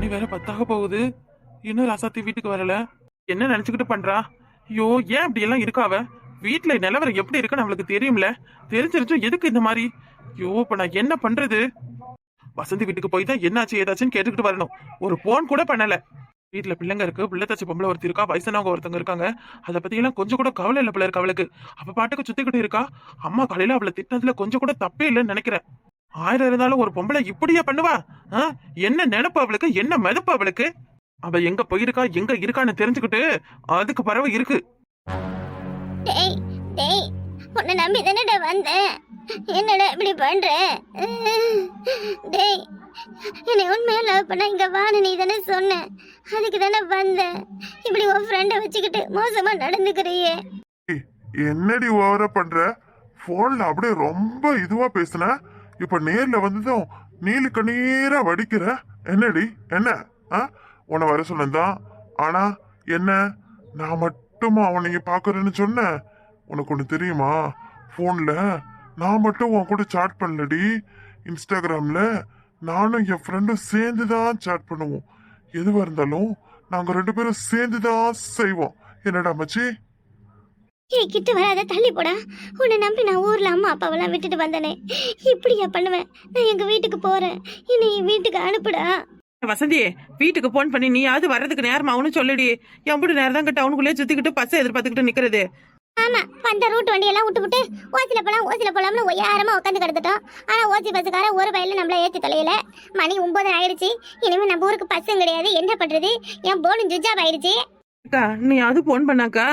மணி வேற 10 போகுது. இன்னும் ராசாத்தி வீட்டுக்கு வரல. என்ன நினைச்சுக்கிட்டு பண்றா? ஐயோ, ஏன் அப்படி எல்லாம் இருக்காவ? வீட்டுல நிலவரம் எப்படி இருக்குன்னு அவளுக்கு தெரியும்ல. தெரிஞ்சிருச்சும் எதுக்கு இந்த மாதிரி? ஐயோ, இப்ப நான் என்ன பண்றது? வசந்தி வீட்டுக்கு போய் தான் என்னாச்சு ஏதாச்சுன்னு கேட்டுக்கிட்டு வரணும். ஒரு போன் கூட பண்ணல. வீட்டுல பிள்ளைங்க இருக்கு, பிள்ளை தச்சு பொம்பளை ஒருத்தி இருக்கா, வயசானவங்க ஒருத்தங்க இருக்காங்க. அதை பத்தி எல்லாம் கொஞ்சம் கூட கவலை இல்லை போல இருக்கு அவளுக்கு. அவ பாட்டுக்கு சுத்திக்கிட்டு இருக்கா. அம்மா காலையில அவளை திட்டினதுல கொஞ்சம் கூட தப்பே இல்லைன்னு நினைக்கிறேன். 1000 இருந்தாலும் ஒரு பொம்பளை இப்படியா பண்ணுவா? என்ன நினைப்பு அவளுக்கு, என்ன மெதப்பு அவளுக்கு? அவ எங்க போயிருக்கா, எங்க இருக்கான்னு தெரிஞ்சுக்கிட்டு அதுக்கு பறவை இருக்கு. டேய் டேய், உன்னை நம்பி தானடா வந்தேன். என்னடா இப்படி பண்ற? டேய், என்னை உண்மையா லவ் பண்ண இங்க வான்னு நீ தானே சொன்ன. அதுக்கு தானே வந்தேன். இப்படி உன் ஃப்ரெண்டை வச்சுக்கிட்டு மோசமா நடந்துக்கிறியே. என்னடி ஓவரா பண்ற? போன்ல அப்படியே ரொம்ப இதுவா பேசுன. இப்ப நேர்ல வந்ததும் நீலி கண்ணீரா வடிக்கிற. என்னடி என்ன? உன்னை வர சொன்னதான். ஆனா என்ன, நான் மட்டுமா அவனைய பாக்குறேன்னு சொன்ன? உனக்கு ஒண்ணு தெரியுமா? போன்ல நான் மட்டும் உன் கூட சாட் பண்ணலடி. இன்ஸ்டாகிராம்ல நானும் என் ஃப்ரெண்டும் சேர்ந்துதான் சாட் பண்ணுவோம். எதுவா இருந்தாலும் நாங்க 2 பேரும் சேர்ந்துதான் செய்வோம். என்னடா மச்சி? கிட்ட வராத, தள்ளி போடா. உன்னை நம்பி நான் ஊர்ல அம்மா அப்பாவெல்லாம் விட்டுட்டு வந்தனே. இப்படியா பண்ணுவேன்? நான் எங்க வீட்டுக்கு போறேன். என்னை என் வீட்டுக்கு அனுப்புடா. வசந்தி, வீட்டுக்கு போன் பண்ணி நீயாவது வர்றதுக்கு நேரம் ஆகும்னு சொல்லுடி. எம்புட்டு நேரம் தான் டவுனுக்குள்ளேயே சுத்திக்கிட்டு பஸ்ஸை எதிர்பார்த்துக்கிட்டு நிக்கிறது. ஆமா, வந்த ரூட் வண்டியெல்லாம் விட்டுவிட்டு ஓசில போலாம்னு ஒய்யாரமா உட்காந்து கிடந்துட்டோம். ஆனா ஓசி பஸ்ஸுக்கார ஒரு வயல்ல நம்மள ஏத்தி தொலையில. மணி 9 ஆயிடுச்சு. இனிமே நம்ம ஊருக்கு பஸ்ஸும் கிடையாது. என்ன பண்றது? என் போனும் ஜுஜாப் ஆயிடுச்சு. அக்கா, நீ அது போன் பண்ணாக்கா?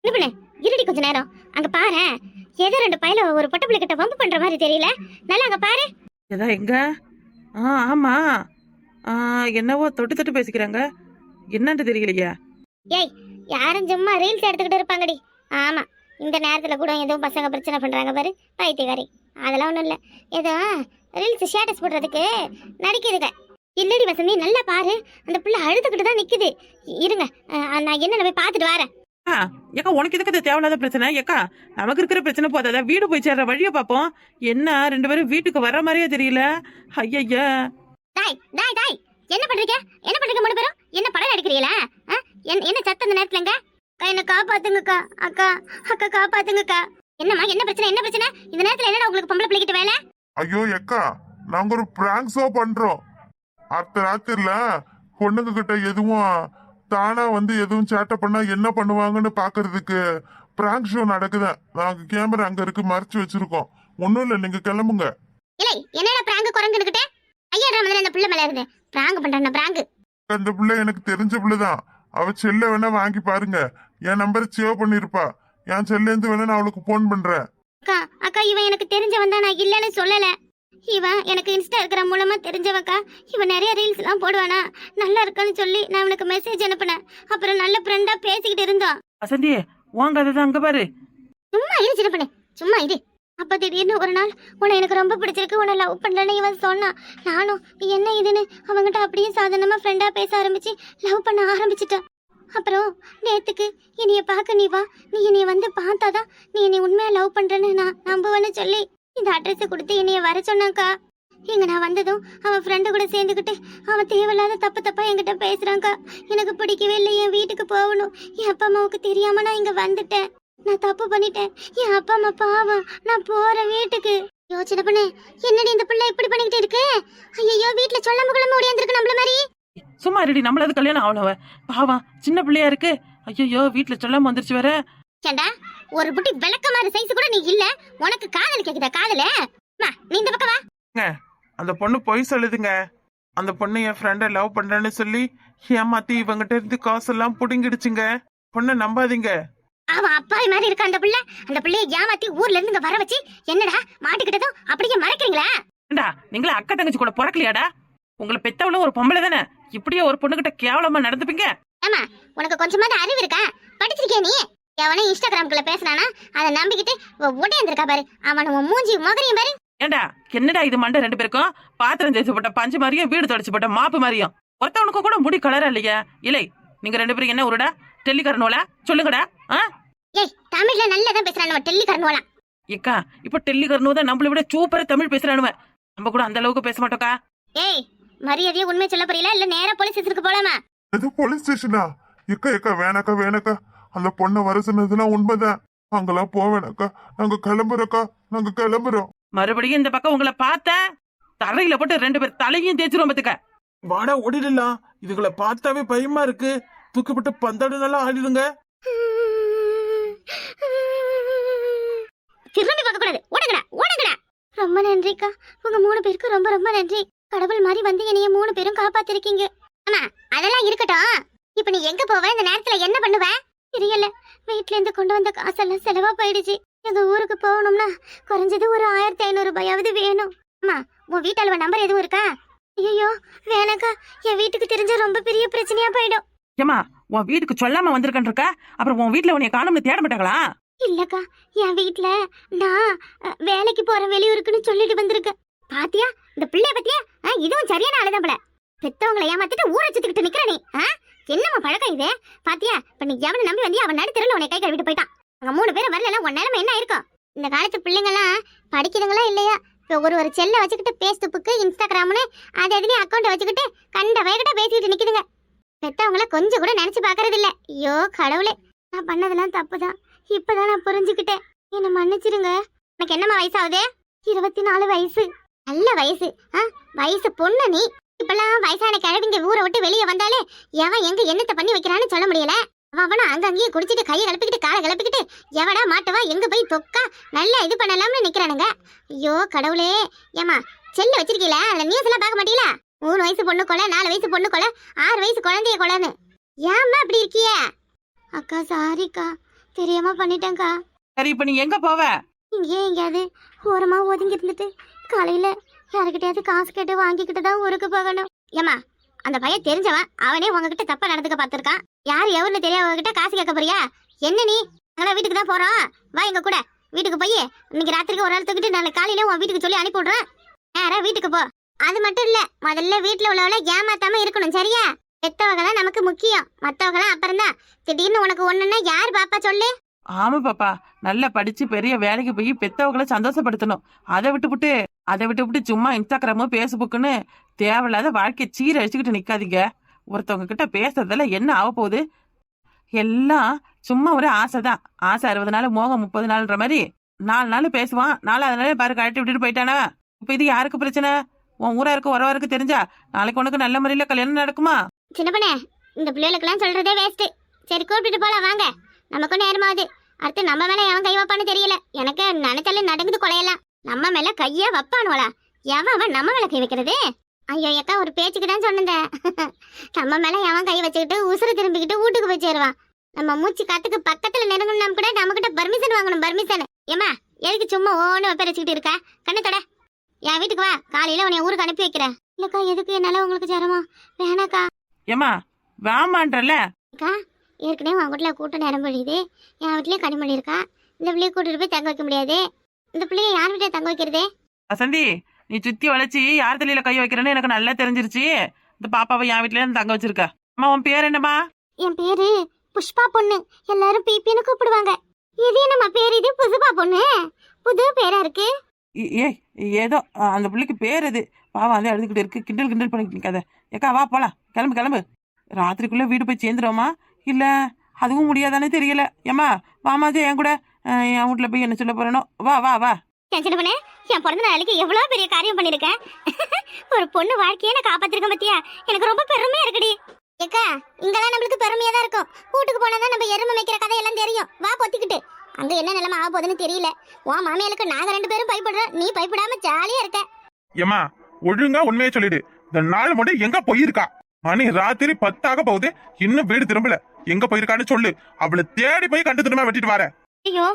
என்ன பண்ண? இருடி கொஞ்ச நேரம். அங்க பாரு, ஏதோ 2 பையில ஒரு பொட்ட பிள்ளை கிட்ட வம்பு பண்ற மாதிரி தெரியல. நல்லா அங்க பாரு. ஏதா எங்க? ஆமா, என்னவோ தொட்டு தொட்டு பேசிக்கிறாங்க. என்னன்னு தெரியலையா? ஏய், யாரும் சும்மா ரீல்ஸ் எடுத்துக்கிட்டு இருப்பாங்கடி. ஆமா, இந்த நேரத்துல கூட எதுவும் பசங்க பிரச்சனை பண்றாங்க பாரு, பைத்தியக்காரி. அதெல்லாம் ஒண்ணும் இல்ல, ஏதோ ரீல்ஸ் ஸ்டேட்டஸ் போடுறதுக்கு நடிக்குதுங்க. இல்லடி வசந்தி, நல்லா பாரு. அந்த பிள்ளை அழுதுகிட்டு தான் நிக்குது. இருங்க, நான் என்ன போய் பாத்துட்டு வரேன். ஏக்கா, உனக்கு இதுக்கு தேவையில்லாத பிரச்சனை? ஏக்கா, நமக்கு இருக்கிற பிரச்சனை போதாதா? வீடு போய் சேர்ற வழிய பாப்போம். என்ன 2 பேரும் வீட்டுக்கு வர்ற மாதிரியே தெரியல. ஐயா, டாய் டாய் டாய், என்ன பண்றீங்க? என்ன பண்றீங்க 3 பேரும்? என்ன படம் அடிக்கிறீங்களா? என்ன சத்தம் இந்த நேரத்துலங்க? என்ன காப்பாத்துங்கக்கா. அக்கா அக்கா காப்பாத்துங்கக்கா. என்னம்மா, என்ன பிரச்சனை? என்ன பிரச்சனை இந்த நேரத்துல? என்னடா உங்களுக்கு பொம்பளை பிள்ளைகிட்ட வேலை? ஐயோ எக்கா, நாங்க ஒரு பிராங்க் ஷோ பண்றோம். அடுத்த ராத்திரில பொண்ணுங்க கிட்ட எதுவும் தானா வந்து எதுவும் சேட்டை பண்ணா என்ன பண்ணுவாங்கன்னு பாக்குறதுக்கு பிராங்க் ஷோ நடக்குது. நாங்க கேமரா அங்க இருக்கு, மறைச்சு வச்சிருக்கோம். ஒண்ணும் இல்ல, நீங்க கிளம்புங்க. இல்லை, என்னடா பிராங்க் குரங்குன்னுகிட்டே? ஐயாடா முதல்ல அந்த பிள்ளை மேல இருந்து பிராங்க் பண்றானே பிராங்க். அந்த பிள்ளை எனக்கு தெரிஞ்ச பிள்ளைதான். அவ செல்ல வேணா வாங்கி பாருங்க. என் நம்பரை சேவ் பண்ணிருப்பா. என் செல்ல இருந்து வேணா நான் அவளுக்கு போன் பண்றேன். அக்கா அக்கா, இவன் எனக்கு தெரிஞ்சவன் தான், நான் இல்லன்னு சொல்லல. இவன் எனக்கு இன்ஸ்டாகிராம் மூலமா தெரிஞ்சவக்கா. இவன் நிறைய ரீல்ஸ் எல்லாம் போடுவானா, நல்லா இருக்கான்னு சொல்லி நான் அவனுக்கு மெசேஜ் அனுப்புனேன். அப்புறம் நல்ல ஃப்ரெண்டா பேசிக்கிட்டு இருந்தோம். வசந்தி, வாங்க அதுதான் அங்க பாரு. சும்மா இரு சின்ன பண்ணு, சும்மா இரு. அப்ப திடீர்னு ஒரு நாள் உன்னை எனக்கு ரொம்ப பிடிச்சிருக்கு, உன்னை லவ் பண்ணலன்னு இவன் சொன்னான். நானும் என்ன இதுன்னு அவங்ககிட்ட அப்படியே சாதாரணமா ஃப்ரெண்டா பேச ஆரம்பிச்சு லவ் பண்ண ஆரம்பிச்சிட்டேன். அப்புறம் நேத்துக்கு என்னைய பார்க்க நீ வா, நீ என்னைய வந்து பார்த்தாதான் நீ என்னை உண்மையா லவ் பண்றேன்னு நான் நம்புவேன்னு சொல்லி இந்த அட்ரஸ் கொடுத்து என்னைய வர சொன்னாக்கா. இங்க நான் வந்ததும் அவன் ஃப்ரெண்டு கூட சேர்ந்துக்கிட்டு அவன் தேவையில்லாத தப்பா என்கிட்ட பேசுறான்க்கா. எனக்கு பிடிக்கவே இல்லை, என் வீட்டுக்கு போகணும். என் அப்பா அம்மாவுக்கு தெரியாம நான் இங்க வந்துட்டேன். நான் தப்பு பண்ணிட்டேன். என் அப்பா அம்மா பாவம், நான் போறேன் வீட்டுக்கு. யோசனை பண்ணு, என்னடி இந்த பிள்ளை இப்படி பண்ணிக்கிட்டு இருக்கு? ஐயோ, வீட்டுல சொல்லாம குழம்பு ஓடியாந்துருக்கு நம்மள மாதிரி. சும்மா ரெடி, நம்மளது கல்யாணம் ஆகலவ பாவம், சின்ன பிள்ளையா இருக்கு. ஐயோ, வீட்டுல சொல்லாம வந்துருச்சு வேற. ஏண்டா, ஒரு புட்டி விளக்க மாதிரி சைஸ் கூட நீ இல்ல. உனக்கு காதல் கேக்குதா? காதல நீ இந்த பக்கம் வா. அந்த பொண்ணு பொய் சொல்லுதுங்க. அந்த பொண்ணு என் ஃப்ரெண்ட லவ் பண்றேன்னு சொல்லி ஏமாத்தி இவங்கிட்ட இருந்து காசெல்லாம் புடுங்கிடுச்சுங்க. பொண்ணை நம்பாதீங்க. அவன் அப்பாவி மாதிரி இருக்க அந்த பிள்ளை. அந்த பிள்ளைய ஏமாத்தி ஊர்ல இருந்து வர வச்சு என்னடா மாட்டிக்கிட்டதும் அப்படியே மறைக்கிறீங்களா? நீங்களா அக்கா தங்கச்சி கூட பிறக்கலையாடா? உங்களை பெத்தவளும் ஒரு பொம்பளை தானே, இப்படியே ஒரு பொண்ணுகிட்ட கேவலமா நடந்துப்பீங்க? ஆமா, உனக்கு கொஞ்சமாவது அறிவு இருக்கா? படிச்சிருக்கியா நீ? எவனே இன்ஸ்டாகிராம்குள்ள பேசினானா அதை நம்பிக்கிட்டு உடையந்திருக்கா பாரு. அவன் உன் மூஞ்சி மகரையும் பாரு. ஏண்டா, என்னடா இது மண்டை 2 பேருக்கும்? பாத்திரம் தேய்ச்சி போட்ட பஞ்சு மாதிரியும் வீடு தொடச்சு போட்ட மாப்பு மாதிரியும். ஒருத்தவனுக்கும் கூட முடி கலரா இல்லையா? இல்லை, நீங்க 2 பேரும் என்ன ஊருடா? டெல்லிக்காரனோலா? சொல்லுங்கடா. ஏய், தமிழ்ல நல்லதான் பேசுறானு டெல்லிக்காரனோலா. ஏக்கா, இப்ப டெல்லிக்காரனோ தான் நம்மளை விட சூப்பரா தமிழ் பேசுறானுவ. நம்ம கூட அந்த அளவுக்கு பேச மாட்டோக்கா. ஏய், மரியாதையை உண்மை சொல்ல போறீங்களா இல்ல நேரா போலீஸ் ஸ்டேஷனுக்கு போலாமா? இது போலீஸ் ஸ்டேஷனா? எக்கா வேணாக்கா வேணாக்கா. அந்த பொண்ணை வர சொன்னதுலாம் உண்மைதான். அங்கெல்லாம் போவேனாக்கா. நாங்க கிளம்புறோக்கா, நாங்க கிளம்புறோம். மறுபடியும் இந்த பக்கம் உங்களை பார்த்த தலையில போட்டு 2 பேர் தலையும் தேய்ச்சிரும் பத்துக்க. வாடா ஓடிடலாம். இதுகளை பார்த்தாவே பயமா இருக்கு. தூக்கப்பட்டு பந்தாடு நல்லா ஆடிடுங்க. திரும்பி பார்க்க கூடாது. ஓடுங்கடா ஓடுங்கடா. ரொம்ப நன்றிக்கா. உங்க 3 பேருக்கு ரொம்ப ரொம்ப நன்றி. கடவுள் மாதிரி வந்து என்னைய 3 பேரும் காப்பாத்திருக்கீங்க. அம்மா அதெல்லாம் இருக்கட்டும். இப்ப நீ எங்க போவ? இந்த நேரத்துல என்ன பண்ணுவ? தெரியல. வீட்ல இருந்து கொண்டு வந்த காசெல்லாம் செலவா போயிடுச்சு. எங்க ஊருக்கு போகணும்னா குறைஞ்சது ஒரு 1500 ரூபாயாவது வேணும். அம்மா உன் வீட்டாளவ நம்பர் எதுவும் இருக்கா? ஐயோ வேணாக்கா. என் வீட்டுக்கு தெரிஞ்ச ரொம்ப பெரிய பிரச்சனையா போயிடும். ஏமா உன் வீட்டுக்கு சொல்லாம வந்திருக்கேன் இருக்க, அப்புறம் உன் வீட்டுல உன்னை காணும்னு தேட மாட்டாங்களா? இல்லக்கா, என் வீட்ல நான் வேலைக்கு போற வெளியூருக்குன்னு சொல்லிட்டு வந்திருக்கேன். பாத்தியா இந்த பிள்ளைய பத்தியா? இதுவும் சரியான ஆளுதான் போல. பெத்தவங்களை ஏமாத்திட்டு ஊரை சுத்திக்கிட்டு நிக்கிற நீ. என்னம்மா பழக்கம் இது? பாத்தியா இப்ப நீ எவனை நம்பி வந்தியா அவன் நடுத்தரல உன்னை கை கழுவிட்டு போயிட்டான். அங்க 3 பேரும் வரல, உன் நிலைமை என்ன இருக்கும்? இந்த காலத்து பிள்ளைங்க எல்லாம் படிக்குதுங்களா இல்லையா? இப்ப ஒரு செல்ல வச்சுக்கிட்டு பேஸ்புக்கு இன்ஸ்டாகிராம்னு அது எதுலயும் அக்கௌண்ட் வச்சுக்கிட்டு கண்ட வயக்கிட்ட பேசிக்கிட்டு நிக்குதுங்க. பெத்தவங்கள கொஞ்சம் கூட நினைச்சு பாக்குறது இல்ல. ஐயோ கடவுளே, நான் பண்ணதெல்லாம் தப்புதான். இப்பதான் நான் புரிஞ்சுக்கிட்டேன். என்ன மன்னிச்சிருங்க. எனக்கு என்னம்மா வயசாகுது? 24 வயசு. நல்ல வயசு. வயசு பொண்ணு நீ. இப்பெல்லாம் வயசான கிழவிங்க ஊரை விட்டு வெளியே வந்தாலே எவன் எங்க என்னத்தை பண்ணி வைக்கிறான்னு சொல்ல முடியல. அவனா அங்கங்கேயே குடிச்சிட்டு கையை கிளப்பிக்கிட்டு காலை கிளப்பிக்கிட்டு எவடா மாட்டவா எங்க போய் தொக்கா நல்லா இது பண்ணலாம்னு நிக்கிறானுங்க. ஐயோ கடவுளே. ஏமா செல்ல வச்சிருக்கீல, அதுல நியூஸ் எல்லாம் பார்க்க மாட்டீங்களா? 3 வயசு பொண்ணு கொலை, 4 வயசு பொண்ணு கொலை, 6 வயசு குழந்தைய கொலைன்னு. ஏம்மா அப்படி இருக்கிய? அக்கா சாரிக்கா, தெரியாம பண்ணிட்டேன்க்கா. சரி இப்ப நீ எங்க போவ? இங்கே எங்கேயாவது ஓரமா ஒதுங்கி இருந்துட்டு காலையில யாருக்கிட்டையாவது காசு கேட்டு வாங்கிக்கிட்டு தான் ஊருக்கு போகணும். ஏமா அந்த பையன் தெரிஞ்சவன், அவனே உங்ககிட்ட தப்பா நடந்துக்க பார்த்திருக்கான். யார் எவருன்னு தெரியாதவங்கிட்ட காசு கேட்க போறியா என்ன? நீ நாங்களா வீட்டுக்கு தான் போறோம், வா எங்க கூட. வீட்டுக்கு போய் இன்னைக்கு ராத்திரிக்கு ஒரு ஆள் தூக்கிட்டு நாளைக்கு காலையில உன் வீட்டுக்கு சொல்லி அனுப்பி விடுறேன். நேரா வீட்டுக்கு போ. அது மட்டும் இல்ல, முதல்ல வீட்டுல உள்ளவளை ஏமாத்தாம இருக்கணும் சரியா? பெத்தவங்க தான் நமக்கு முக்கியம், மத்தவங்க தான் அப்புறம் தான். திடீர்னு உனக்கு ஒண்ணுன்னா யார் பாப்பா சொல்லு? ஆமா பாப்பா, நல்லா படிச்சு பெரிய வேலைக்கு போய் பெத்தவங்களை சந்தோஷப்படுத்தணும். அதை விட்டுவிட்டு சும்மா இன்ஸ்டாகிராமு பேஸ்புக்குன்னு தேவையில்லாத வாழ்க்கையை சீரழிச்சுக்கிட்டு நிக்காதீங்க. ஒருத்தவங்க கிட்ட பேசுறதுல என்ன ஆக போகுது? எல்லாம் சும்மா ஒரு ஆசைதான். ஆசை 60 நாள் மோகம் 30 நாள்ன்ற மாதிரி 4 நாள் பேசுவான். 4வது நாள் பாரு கழட்டி விட்டுட்டு போயிட்டானா? இப்ப இது யாருக்கு பிரச்சனை? உன் ஊரா இருக்கு உறவாருக்கு தெரிஞ்சா நாளைக்கு உனக்கு நல்ல முறையில கல்யாணம் நடக்குமா? சின்ன பண்ணே, இந்த பிள்ளைகளுக்கெல்லாம் சொல்றதே வேஸ்ட். சரி கூப்பிட்டு போலாம் வாங்க, நமக்கும் நேரமாவது. அடுத்து நம்ம மேல எவன் கை வைப்பான்னு தெரியல. எனக்கு நினைச்சாலே நடக்குது கொலையெல்லாம். நம்ம மேல கைய வைப்பானுவலா? எவன் நம்ம மேல கை வைக்கிறது? ஐயோ அக்கா, ஒரு பேச்சுக்கு தான் சொன்னேன். நம்ம மேல எவன் கை வச்சுக்கிட்டு உசுறு திரும்பிக்கிட்டு வீட்டுக்கு போய் சேருவான். நம்ம மூச்சு காத்துக்கு பக்கத்துல நெருங்கணும் கூட நம்ம கிட்ட பர்மிஷன் வாங்கணும். பர்மிஷன் ஏமா எதுக்கு சும்மா ஓன்னு வச்சுக்கிட்டு இருக்க? கண்ணத்தோட என் வீட்டுக்கு வா, காலையில உன்னை ஊருக்கு அனுப்பி வைக்கிறேன். இல்லக்கா எதுக்கு? என்னால உங்களுக்கு சிரமம். வேணாக்கா. ஏமா வாமான்றல அக்கா, ஏற்கனவே உன் வீட்டுல கூட்ட நேரம் பொழியுது. என் வீட்லயும் கனிமொழி இருக்கா. இந்த பிள்ளைய கூட்டிட்டு போய் தங்க வைக்க முடியாது. இந்த பிள்ளைய யார் வீட்டுல தங்க வைக்கிறது? வசந்தி, நீ சுத்தி வளைச்சி யார் தலையில கை வைக்கிறேன்னு எனக்கு நல்லா தெரிஞ்சிருச்சு. இந்த பாப்பாவை என் வீட்டுல தங்க வச்சிருக்க. அம்மா உன் பேர் என்னம்மா? என் பேரு புஷ்பா பொண்ணு. எல்லாரும் பிபின்னு கூப்பிடுவாங்க. இது என்னம்மா பேர்? இது புஷ்பா பொண்ணு, புது பேரா இருக்கு. ஏதோ அந்த பிள்ளைக்கு பேர் இது. பாவம் வந்து அழுதுகிட்டு இருக்கு. கிண்டல் பண்ணிட்டு இருக்காத. ஏக்கா வா போலாம், கிளம்பு. ராத்திரிக்குள்ள வீடு போய் சேர்ந்துருவோமா இல்ல அதுவும் முடியாதானே தெரியல. ஏமா வாமாஜே என் கூட. என் வீட்டுல போய் என்ன சொல்ல போறேனோ. வா. சின்ன பண்ணே, என் பிறந்த நாளைக்கு எவ்வளவு பெரிய காரியம் பண்ணிருக்கேன். ஒரு பொண்ணு வாழ்க்கையே நான் காப்பாத்திருக்கேன் பத்தியா? எனக்கு ரொம்ப பெருமையா இருக்குடி. ஏக்கா இங்கெல்லாம் நம்மளுக்கு பெருமையா தான் இருக்கும். வீட்டுக்கு போனாதான் நம்ம எருமை மேய்க்கிற கதையெல்லாம் தெரியும். வா பொத்திக்கிட்டு. அங்க என்ன நிலைமை ஆக போகுதுன்னு தெரியல. உன் மாமியாளுக்கு நாங்க 2 பேரும் பயப்படுறோம், நீ பயப்படாம ஜாலியா இருக்க. ஏமா ஒழுங்கா உண்மையை சொல்லிடு. இந்த நாள் மட்டும் எங்க போயிருக்கா? மணி ராத்திரி 10 போகுது, இன்னும் வீடு திரும்பல. எங்க போயிருக்கான்னு சொல்லு. அவளை தேடி போய் கண்டு திரும்ப வெட்டிட்டு வர. ஐயோ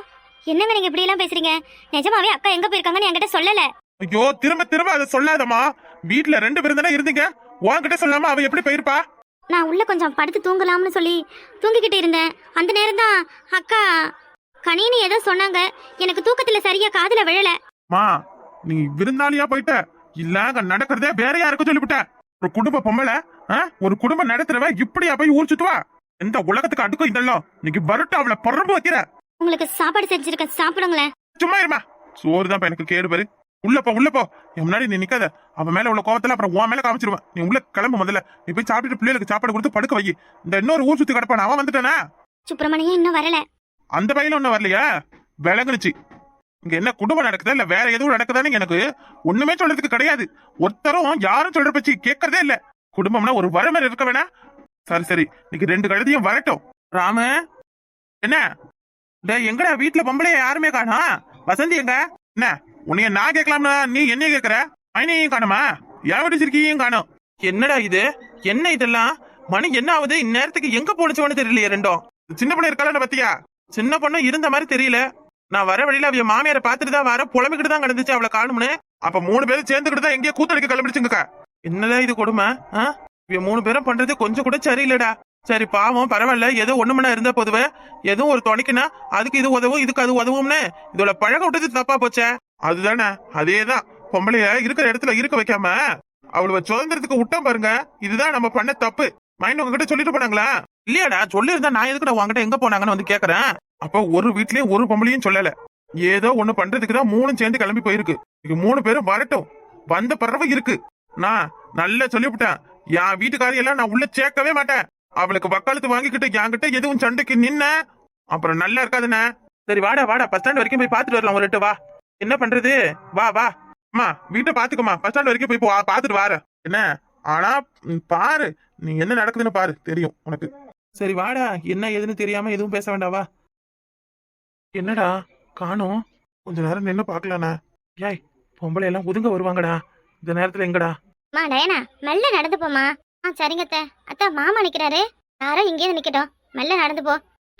என்னங்க நீங்க இப்படி எல்லாம் பேசுறீங்க? நிஜமாவே அக்கா எங்க போயிருக்காங்கன்னு என்கிட்ட சொல்லல. ஐயோ திரும்ப அதை சொல்லாதம்மா. வீட்டுல 2 பேரும் தானே இருந்தீங்க. உன்கிட்ட சொல்லாம அவ எப்படி போயிருப்பா? நான் உள்ள கொஞ்சம் படுத்து தூங்கலாம்னு சொல்லி தூங்கிக்கிட்டு இருந்தேன். அந்த நேரம் தான் அக்கா கனின்னு ஏதோ சொன்னாங்க. எனக்கு தூக்கத்துல சரியா காதுல விழல. மா நீ விருந்தாளியா போயிட்ட இல்ல? அங்க நடக்கிறதே வேற யாருக்கும் சொல்லிவிட்ட. ஒரு குடும்ப பொம்பளை, ஒரு குடும்பம் நடத்துறவ இப்படியா போய் ஊர் சுத்துவா? எந்த உலகத்துக்கு அடுக்கும் இதெல்லாம்? நீங்க வரட்டு அவளை பரம்பு வைக்கிற. உங்களுக்கு சாப்பாடு செஞ்சிருக்கேன், சாப்பிடுங்களேன். சும்மா இருமா. சோறு தான் எனக்கு கேடு பாரு. உள்ளப்போ என் முன்னாடி நீ நிக்காத. அவன் மேல உள்ள கோவத்துல அப்புறம் உன் மேல காமிச்சிருவேன். நீ உள்ள கிளம்பு முதல்ல. நீ போய் சாப்பிட்டுட்டு பிள்ளைகளுக்கு சாப்பாடு கொடுத்து படுக்க வை. இந்த இன்னொரு ஊர் சுத்தி கிடப்பான் அவன் வந்துட்டானா? சுப்பிரமணியம் இன்னும் வரல. அந்த பையனும் ஒன்னும் வரலையா? விளங்குனுச்சு. இங்க என்ன குடும்பம் நடக்குதா இல்ல வேற எதுவும் நடக்குதான்னு எனக்கு ஒண்ணுமே சொல்றதுக்கு கிடையாது. ஒருத்தரும் யாரும் சொல்ற பத்தி கேட்கறதே இல்ல. குடும்பம்னா ஒரு வரமுறை இருக்க வேணா? சரி இன்னைக்கு 2 கழுதையும் வரட்டும். ராம என்ன டேய், எங்கடா வீட்டுல பொம்பளைய யாருமே காணா? வசந்தி எங்க? என்ன உன்னைய நான் கேட்கலாம்னா நீ என்னைய கேக்குற? மைனியையும் காணுமா? என் வீட்டு சிரிக்கையும் காணும். என்னடா இது? என்ன இதெல்லாம்? மணி என்ன ஆகுது? இந்நேரத்துக்கு எங்க போனுச்சோன்னு தெரியலையே ரெண்டும். சின்ன பொண்ணு இருக்காள பத்தியா? சின்ன பொண்ணு இருந்த மாதிரி தெரியல. நான் வர வழியில அவ மாமியாரை பாத்துட்டு தான் வர, புலம்பிக்கிட்டு தான் கிடந்துச்சு அவளை காணும்னு. அப்ப 3 பேரும் சேர்ந்துக்கிட்டு தான் எங்கேயோ கூத்தடிக்க கிளம்பிடுச்சுங்க. என்னதான் இது கொடுமை? இவ 3 பேரும் பண்றது கொஞ்சம் கூட சரியில்லடா. சரி பாவம், பரவாயில்ல, ஏதோ ஒண்ணுமனா இருந்தா பொதுவே எதுவும் ஒரு துணைக்குன்னா அதுக்கு இது உதவும் இதுக்கு அது உதவும்னு இதோட பழக விட்டது தப்பா போச்சே. அதுதானே, அதேதான். பொம்பளைய இருக்கிற இடத்துல இருக்க வைக்காம அவளை சுதந்திரத்துக்கு விட்டோம் பாருங்க. இதுதான் நம்ம பண்ண தப்பு. மைண்ட் உங்ககிட்ட சொல்லிட்டு போனாங்களா? இல்லையாடா, சொல்லிருந்தா நான் எதுக்குடா உங்ககிட்ட எங்க போனாங்கன்னு வந்து கேக்குறேன். அப்ப ஒரு வீட்லயும் ஒரு பொம்பளையும் சொல்லல. ஏதோ ஒண்ணு பண்றதுக்கு தான் 3 சேர்ந்து கிளம்பி போயிருக்கு. 3 பேரும் வரட்டும். வந்த பறவை இருக்கு. நான் நல்லா சொல்லிவிட்டேன். என் வீட்டுக்காரியெல்லாம் நான் உள்ள சேர்க்கவே மாட்டேன். அவளுக்கு வக்காலத்து வாங்கிக்கிட்டு என்கிட்ட எதுவும் சண்டைக்கு நின்ன அப்புறம் நல்லா இருக்காதுண்ணே. சரி வாடா பஸ் ஸ்டாண்ட் வரைக்கும் போய் பாத்துட்டு வரலாம். ஒரு 8 வா. என்ன பண்றது? வா அம்மா, வீட்டை பாத்துக்கமா. பஸ் ஸ்டாண்ட் வரைக்கும் போய் பாத்துட்டு வார என்ன. ஆனா பாரு, நீ என்ன நடக்குதுன்னு பாரு, தெரியும் உனக்கு. சரி வாடா. என்ன ஏதுன்னு தெரியாம எதுவும் பேச வேண்டாவா. என்னடா காணோம்? கொஞ்ச நேரம் நின்னு பாக்கலாண்ணா. ஏய், பொம்பளை எல்லாம் ஒதுங்க வருவாங்கடா இந்த நேரத்துல. எங்கடா? மா டயனா, மெல்ல நடந்து போமா. சரிங்க அத்தை. அத்தா மாமா நிக்கிறாரு. யாரோ இங்கே நிக்கட்டும். மெல்ல நடந்து போ.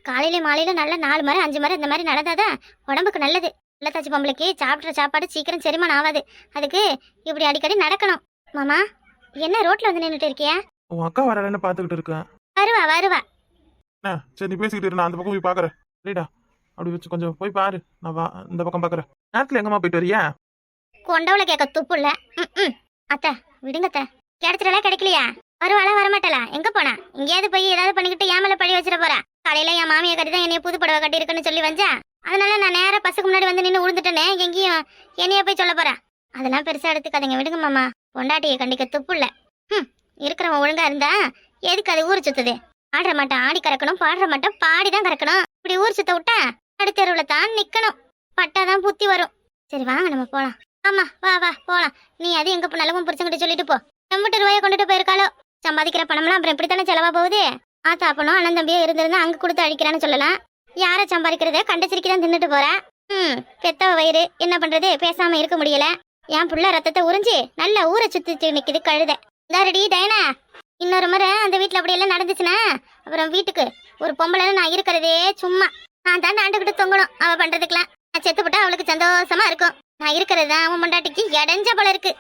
காலையில மாலையில நல்ல 4 முறை 5 முறை இந்த மாதிரி நடந்தாதான் உடம்புக்கு நல்லது. இல்லத்தாச்சி பொம்பளைக்கு சாப்பிட்ற சாப்பாடு சீக்கிரம் செரிமானம் ஆகாது. அதுக்கு இப்படி அடிக்கடி நடக்கணும். மாமா, என்ன ரோட்ல வந்து நின்னுட்டு இருக்கியா? உன் அக்கா வரலன்னு பாத்துக்கிட்டு இருக்கேன். வருவா. சரி நீ பேசிக்கிட்டு இரு, நான் அந்த பக்கம் போய் பாக்குறேன். சரிடா, அப்படி வச்சு கொஞ்சம் போய் பாரு. நான் இந்த பக்கம் பாக்குறேன். நேரத்துல எங்கம்மா போயிட்டு வரியா? கொண்டவளை கேட்க துப்பு இல்ல. அத்தை விடுங்க அத்தை. கிடைச்சிடல கிடைக்கலையா? வருவாளா வரமாட்டலா? எங்க போனா? எங்கேயாவது போய் ஏதாவது பண்ணிக்கிட்டு ஏன் மேல பழி வச்சிட போறா. காலையில என் மாமியை கட்டி தான் என்னைய புது புடவை கட்டி இருக்குன்னு சொல்லி வந்தா. அதனால நான் நேரா பஸ்ஸுக்கு முன்னாடி வந்து நின்று விழுந்துட்டேனே. எங்கேயும் என்னைய போய் சொல்ல போறா. அதெல்லாம் பெருசா எடுத்துக்காதீங்க, விடுங்க மாமா. பொண்டாட்டியை கண்டிக்க துப்பு இல்ல. இருக்கிறவன் ஒழுங்கா இருந்தா எதுக்கு அது ஊர் சுத்துது? ஆடுற மாட்டேன் ஆடி கறக்கணும், பாடுற மாட்டேன் பாடிதான் கறக்கணும். இப்படி ஊர் சுத்த விட்டா நடுத்தெருவுல தான் நிக்கணும். பட்டாதான் புத்தி வரும். சரி வாங்க நம்ம போலாம். ஆமா வா போலாம். நீ அது எங்க போனாலும் புரிச்சங்கிட்ட சொல்லிட்டு போ. 80 ரூபாயை கொண்டுட்டு போயிருக்காளோ. சம்பாதிக்கிற பணம்லாம் அப்புறம் இப்படித்தானே செலவா போகுது. ஆத்தா அப்பனும் அண்ணன் தம்பியோ இருந்திருந்தா அங்க கொடுத்து அழிக்கிறான்னு சொல்லலாம். யார சம்பாதிக்கிறத கண்டச்சிரிக்கி தான் தின்னுட்டு போறா. பெத்தவ வயிறு என்ன பண்றது? பேசாம இருக்க முடியல. என் புள்ள ரத்தத்தை உறிஞ்சி நல்ல ஊரை சுத்தி நிக்குது கழுத. தாரடி டயனா, இன்னொரு முறை அந்த வீட்டுல அப்படி எல்லாம் நடந்துச்சுன்னா அப்புறம் வீட்டுக்கு ஒரு பொம்பளை நான் இருக்கிறதே சும்மா. நான் தான் ஆண்டுகிட்டு தொங்கணும். அவ பண்றதுக்கெல்லாம் நான் செத்துப்பட்டா அவளுக்கு சந்தோஷமா இருக்கும். நான் இருக்கிறது தான் அவன் பொண்டாட்டிக்கு இடைஞ்ச போல இருக்கு.